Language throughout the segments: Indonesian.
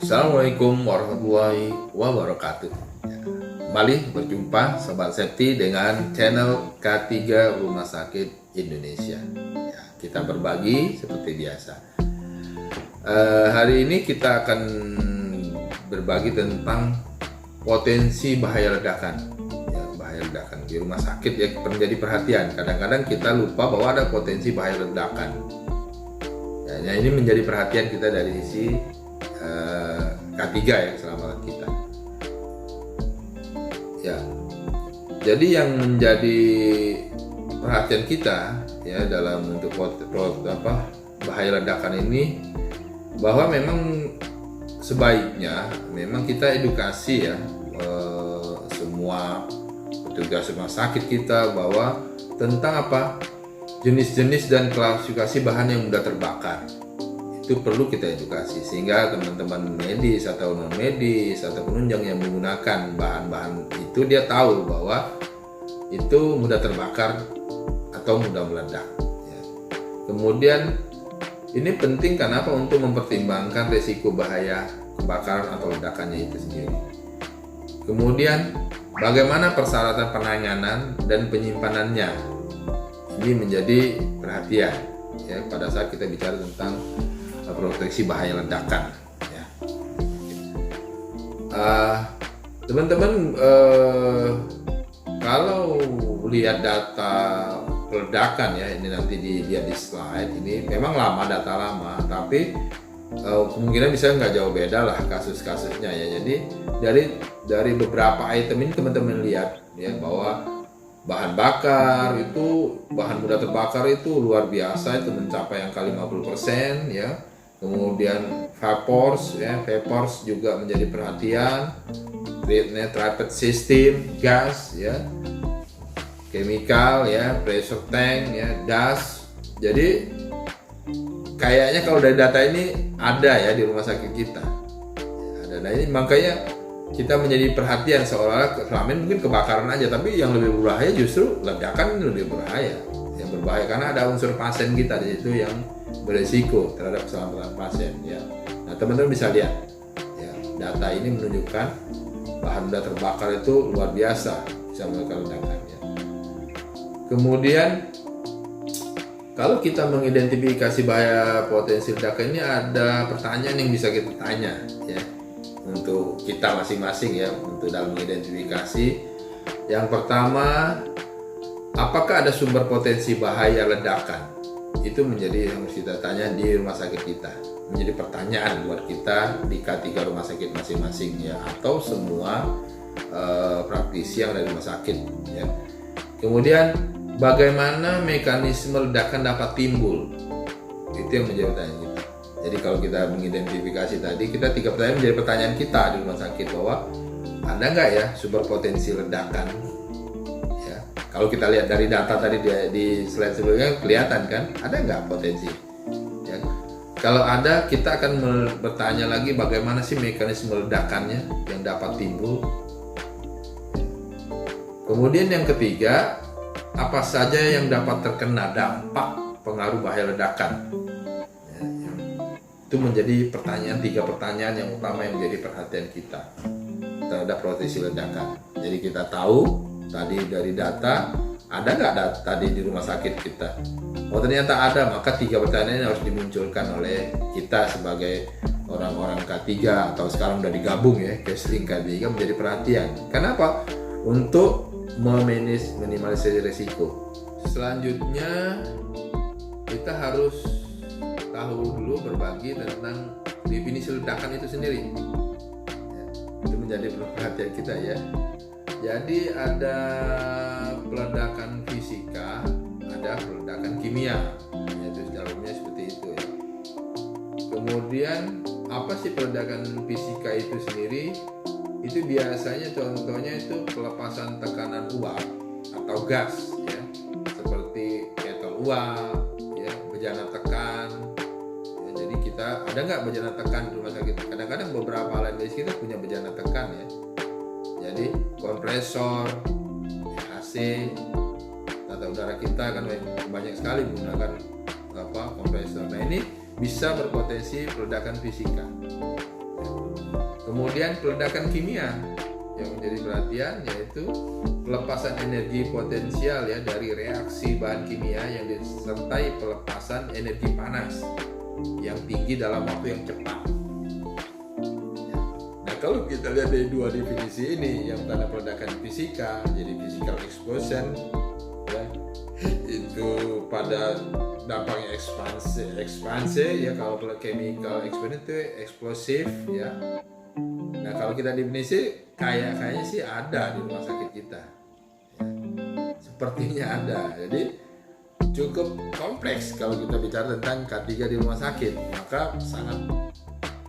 Assalamualaikum warahmatullahi wabarakatuh. Kembali berjumpa Sobat Safety dengan channel K3 Rumah Sakit Indonesia. Kita berbagi seperti biasa. Hari ini kita akan berbagi tentang potensi bahaya ledakan. Bahaya ledakan di rumah sakit ya, menjadi perhatian. Kadang-kadang kita lupa bahwa ada potensi bahaya ledakan. Ini menjadi perhatian kita dari sisi K3 ya, keselamatan kita. Ya, jadi yang menjadi perhatian kita ya dalam untuk bahaya ledakan ini, bahwa memang sebaiknya memang kita edukasi ya semua petugas rumah sakit kita bahwa tentang jenis-jenis dan klasifikasi bahan yang mudah terbakar. Itu perlu kita edukasi sehingga teman-teman medis atau non medis atau penunjang yang menggunakan bahan-bahan itu dia tahu bahwa itu mudah terbakar atau mudah meledak ya. Kemudian ini penting kenapa? Untuk mempertimbangkan risiko bahaya kebakaran atau ledakannya itu sendiri. Kemudian bagaimana persyaratan penanganan dan penyimpanannya, ini menjadi perhatian ya pada saat kita bicara tentang proteksi bahaya ledakan ya. Teman-teman kalau lihat data ledakan ya, ini nanti dilihat di slide, ini memang data lama, tapi kemungkinan bisa nggak jauh beda lah kasus-kasusnya ya. Jadi dari beberapa item ini teman-teman lihat ya bahwa bahan bakar itu, bahan mudah terbakar itu luar biasa, itu mencapai angka 50% ya. Kemudian vapors juga menjadi perhatian, rapid system, gas ya, chemical ya, pressure tank ya, gas. Jadi kayaknya kalau dari data ini ada ya di rumah sakit kita ada. Nah ini makanya kita menjadi perhatian, seolah-olah selama ini mungkin kebakaran aja, tapi yang lebih berbahaya justru ledakan lebih berbahaya. Yang berbahaya karena ada unsur pasien kita di situ yang beresiko terhadap keselamatan pasien ya. Nah teman-teman bisa lihat ya, data ini menunjukkan bahan mudah terbakar itu luar biasa bisa melakukan ledakan ya. Kemudian kalau kita mengidentifikasi bahaya potensi ledakan ini, ada pertanyaan yang bisa kita tanya ya untuk kita masing-masing ya, untuk dalam mengidentifikasi. Yang pertama, apakah ada sumber potensi bahaya ledakan? Itu menjadi yang harus kita tanya di rumah sakit kita, menjadi pertanyaan buat kita di K3 rumah sakit masing-masing ya, atau semua praktisi yang ada di rumah sakit ya. Kemudian bagaimana mekanisme ledakan dapat timbul? Itu yang menjadi pertanyaan kita. Jadi kalau kita mengidentifikasi tadi, kita 3 pertanyaan menjadi pertanyaan kita di rumah sakit, bahwa ada nggak ya sumber potensi ledakan ya. Kalau kita lihat dari data tadi di slide sebelumnya kelihatan kan, ada nggak potensi ya. Kalau ada, kita akan bertanya lagi bagaimana sih mekanisme ledakannya yang dapat timbul. Kemudian yang ketiga, apa saja yang dapat terkena dampak pengaruh bahaya ledakan ya, itu menjadi pertanyaan, 3 pertanyaan yang utama yang menjadi perhatian kita terhadap potensi ledakan. Jadi kita tahu tadi dari data, ada nggak data tadi di rumah sakit kita? Oh ternyata ada, maka 3 pertanyaan yang harus dimunculkan oleh kita sebagai orang-orang K3 atau sekarang udah digabung ya, Kesling K3, menjadi perhatian. Kenapa? Untuk meminimalisasi risiko. Selanjutnya kita harus tahu dulu, berbagi tentang definisi ledakan itu sendiri ya, itu menjadi perhatian kita ya. Jadi ada peledakan fisika, ada peledakan kimia, yaitu dalamnya seperti itu ya. Kemudian apa sih peledakan fisika itu sendiri? Itu biasanya contohnya itu pelepasan tekanan uap atau gas ya, seperti kettle uap ya, bejana tekan ya. Jadi kita ada nggak bejana tekan di rumah sakit? Kadang-kadang beberapa alat medis kita punya bejana tekan ya. Jadi kompresor, AC, tata udara kita kan banyak sekali menggunakan kompresor. Nah ini bisa berpotensi peledakan fisika. Kemudian peledakan kimia yang menjadi perhatian yaitu pelepasan energi potensial ya dari reaksi bahan kimia yang disertai pelepasan energi panas yang tinggi dalam waktu yang cepat. Nah, kalau kita lihat dari dua definisi ini, yang tanda peledakan fisika, jadi physical explosion ya, itu pada dampaknya ekspansi ya, kalau chemical explosion itu eksplosif ya. Nah, kalau kita definisi kayaknya sih ada di rumah sakit kita ya. Sepertinya ada. Jadi cukup kompleks kalau kita bicara tentang K3 di rumah sakit. Maka sangat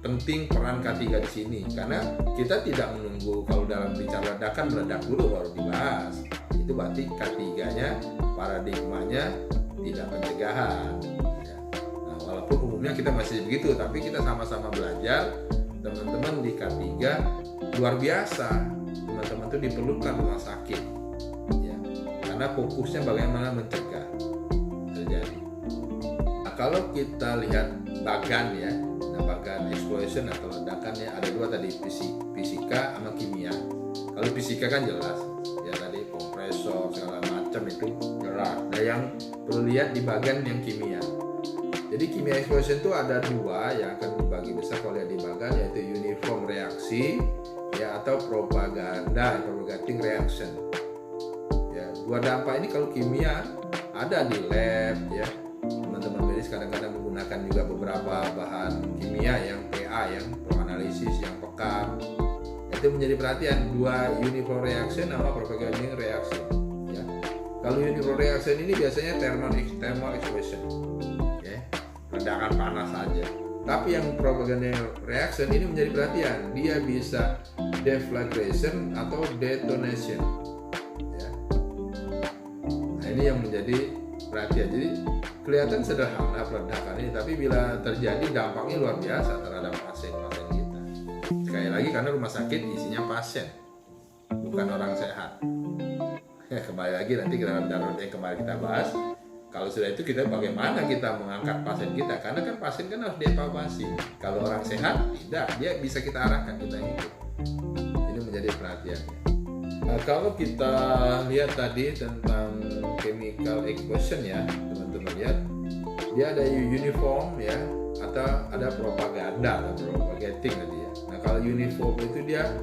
penting peran K3 di sini, karena kita tidak menunggu kalau dalam bicara ledakan meledak dulu baru dibahas. Itu berarti K3-nya paradigmanya tidak pencegahan ya. Nah, walaupun umumnya kita masih begitu, tapi kita sama-sama belajar. Teman-teman di K3 luar biasa, teman-teman itu diperlukan rumah sakit ya, karena fokusnya bagaimana mencegah terjadi. Nah, kalau kita lihat bagan ya, nah bagan explosion atau ledakan ya, ada dua tadi, fisika sama kimia. Kalau fisika kan jelas ya, tadi kompresor segala macam itu jelas. Nah, yang perlu lihat di bagan yang kimia. Jadi kimia explosion itu ada dua yang akan dibagi besar kalau lihat di bagan, yaitu uniform reaksi ya, atau propagating reaction ya. Dua dampak ini kalau kimia ada di lab ya, teman-teman medis kadang-kadang menggunakan juga beberapa bahan kimia yang PA, yang proanalisis, yang pekam. Itu menjadi perhatian, dua uniform reaction sama propagating reaction ya. Kalau uniform reaction ini biasanya thermal explosion ya, ledakan panas saja. Tapi yang propagating reaction ini menjadi perhatian, dia bisa deflagration atau detonation ya. Nah, ini yang menjadi perhatian. Jadi kelihatan sederhana peledakan ini, tapi bila terjadi dampaknya luar biasa terhadap pasien-pasien kita. Sekali lagi, karena rumah sakit isinya pasien, bukan orang sehat ya. Kembali lagi nanti dalam yang kemarin kita bahas, kalau sudah itu kita bagaimana kita mengangkat pasien kita, karena kan pasien kan harus dievaluasi. Kalau orang sehat tidak, dia bisa kita arahkan, kita ikut. Ini menjadi perhatian. Nah, kalau kita lihat tadi tentang chemical explosion ya, teman-teman lihat dia ada uniform ya, atau ada propaganda atau propagating tadi ya. Nah, kalau uniform itu dia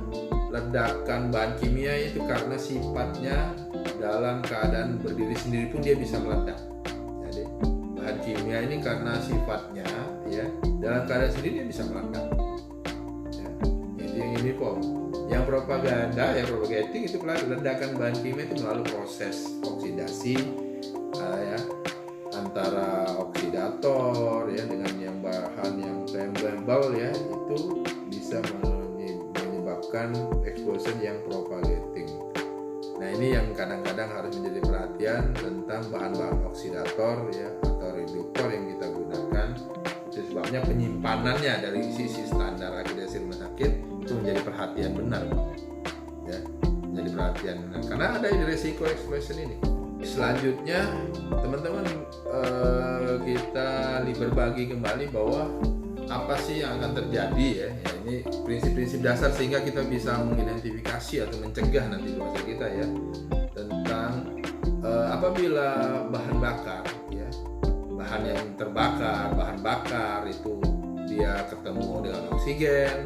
ledakan bahan kimia itu karena sifatnya dalam keadaan berdiri sendiri pun dia bisa meledak. Jadi bahan kimia ini karena sifatnya ya dalam keadaan sendiri dia bisa meledak ya. Itu yang uniform. Yang propaganda ya, propagating itu ledakan bahan kimia itu melalui proses oksidasi ya, antara oksidator ya dengan yang bahan yang flammable ya, itu bisa menyebabkan explosion yang propagating. Nah, ini yang kadang-kadang harus menjadi perhatian tentang bahan-bahan oksidator ya atau reduktor yang kita gunakan. Itu sebabnya penyimpanannya dari sisi standar akreditasi rumah sakit itu menjadi perhatian benar ya, menjadi perhatian benar karena ada risiko explosion ini. Selanjutnya teman-teman kita berbagi kembali bahwa apa sih yang akan terjadi ya, ini prinsip-prinsip dasar sehingga kita bisa mengidentifikasi atau mencegah nanti di masa kita ya, tentang apabila bahan bakar ya, bahan yang terbakar, bahan bakar itu dia ketemu dengan oksigen,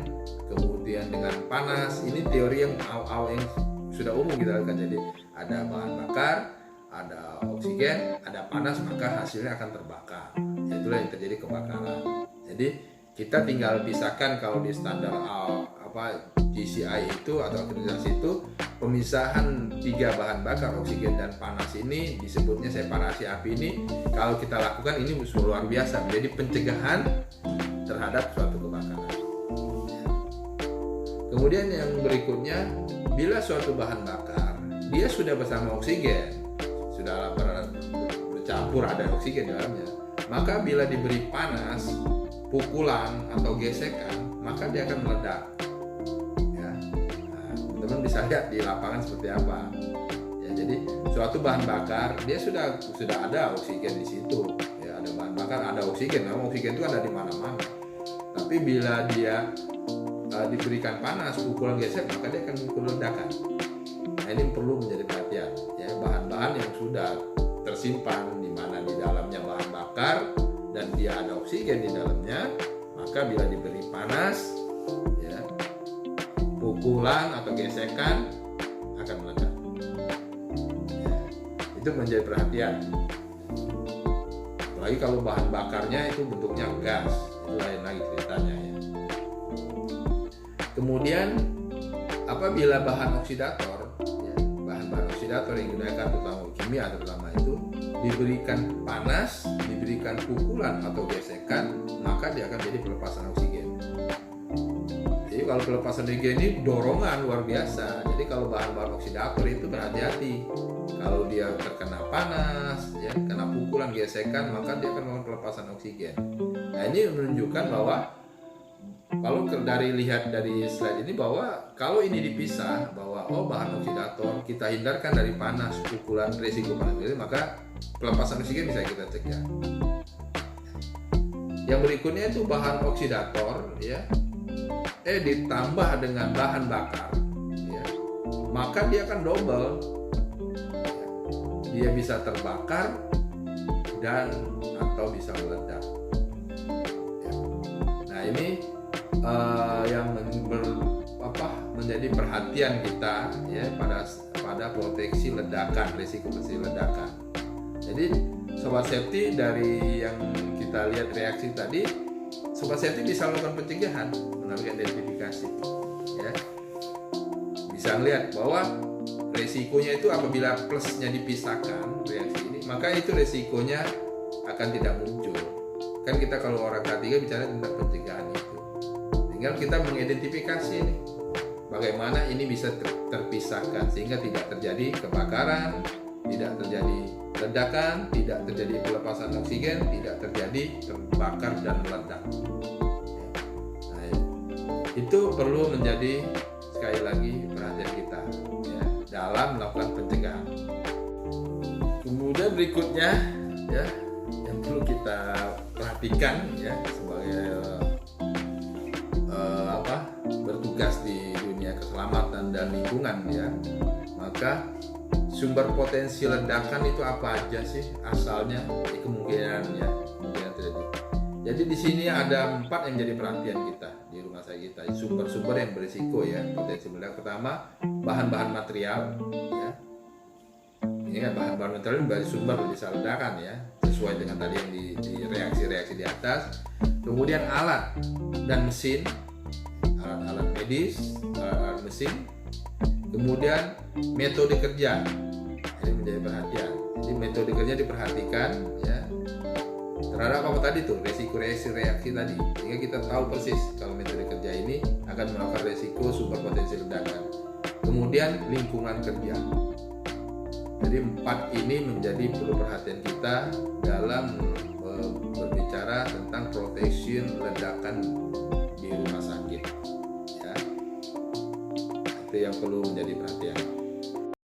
kemudian dengan panas. Ini teori yang awal yang sudah umum kita lakukan. Jadi ada bahan bakar, ada oksigen, ada panas, maka hasilnya akan terbakar. Itulah yang terjadi kebakaran. Jadi kita tinggal pisahkan kalau di standar GCI itu atau akreditasi itu, pemisahan tiga bahan bakar, oksigen dan panas ini disebutnya separasi api. Ini kalau kita lakukan ini luar biasa, menjadi pencegahan terhadap suatu kebakaran. Kemudian yang berikutnya, bila suatu bahan bakar dia sudah bersama oksigen, sudah bercampur ada oksigen dalamnya, maka bila diberi panas, pukulan atau gesekan, maka dia akan meledak ya. Nah, teman-teman bisa lihat di lapangan seperti apa ya. Jadi suatu bahan bakar dia sudah ada oksigen di situ ya, ada bahan bakar, ada oksigen. Memang oksigen itu ada di mana-mana, tapi bila dia diberikan panas, pukulan gesek, maka dia akan memicu ledakan. Nah, ini perlu menjadi perhatian ya, bahan-bahan yang sudah tersimpan di mana di dalamnya bahan bakar dan dia ada oksigen di dalamnya, maka bila diberi panas ya, pukulan atau gesekan akan meledak ya, itu menjadi perhatian. Apalagi kalau bahan bakarnya itu bentuknya gas, itu lain lagi ceritanya ya. Kemudian apabila bahan oksidator ya, bahan-bahan oksidator yang digunakan terutama kimia terutama itu diberikan panas, diberikan pukulan atau gesekan, maka dia akan jadi pelepasan oksigen. Jadi kalau pelepasan oksigen ini dorongan luar biasa. Jadi kalau bahan-bahan oksidator itu berhati-hati. Kalau dia terkena panas, ya, kena pukulan, gesekan, maka dia akan melakukan pelepasan oksigen. Nah, ini menunjukkan bahwa kalau lihat dari slide ini bahwa kalau ini dipisah bahwa bahan oksidator kita hindarkan dari panas, pukulan, risiko panas, maka pelepasan oksigen bisa kita cegah. Yang berikutnya itu bahan oksidator ya, ditambah dengan bahan bakar ya, maka dia akan double. Dia bisa terbakar dan atau bisa meledak. Ya. Nah, ini yang menjadi perhatian kita ya pada proteksi ledakan, risiko ledakan. Jadi sobat safety, dari yang kita lihat reaksi tadi, sobat safety bisa melakukan pencegahan melalui identifikasi ya. Bisa lihat bahwa resikonya itu apabila plusnya dipisahkan reaksi ini, maka itu resikonya akan tidak muncul. Kan kita kalau orang K3 bicara tentang pencegahan itu, tinggal kita mengidentifikasi ini bagaimana ini bisa terpisahkan sehingga tidak terjadi kebakaran, tidak terjadi ledakan, tidak terjadi pelepasan oksigen, tidak terjadi terbakar dan meledak. Nah, itu perlu menjadi sekali lagi perhatian kita ya, dalam melakukan pencegahan. Kemudian berikutnya ya, yang perlu kita perhatikan ya sebagai bertugas di dunia keselamatan dan lingkungan ya, maka sumber potensi ledakan itu apa aja sih asalnya, kemungkinan terjadi. Jadi di sini ada 4 yang jadi perhatian kita di rumah sakit kita, sumber-sumber yang berisiko ya potensi meledak. Pertama, bahan-bahan material ya. Ini kan bahan-bahan material dari sumber bisa ledakan ya, sesuai dengan tadi yang di reaksi-reaksi di atas. Kemudian alat dan mesin, alat-alat medis, alat mesin. Kemudian metode kerja, ini menjadi perhatian. Jadi metode kerja diperhatikan ya terhadap apa tadi tuh, resiko-reaksi tadi, sehingga kita tahu persis kalau metode kerja ini akan melakukan resiko sumber potensi ledakan. Kemudian lingkungan kerja. Jadi 4 ini menjadi perlu perhatian kita dalam berbicara tentang proteksi ledakan di rumah sakit ya. Itu yang perlu menjadi perhatian.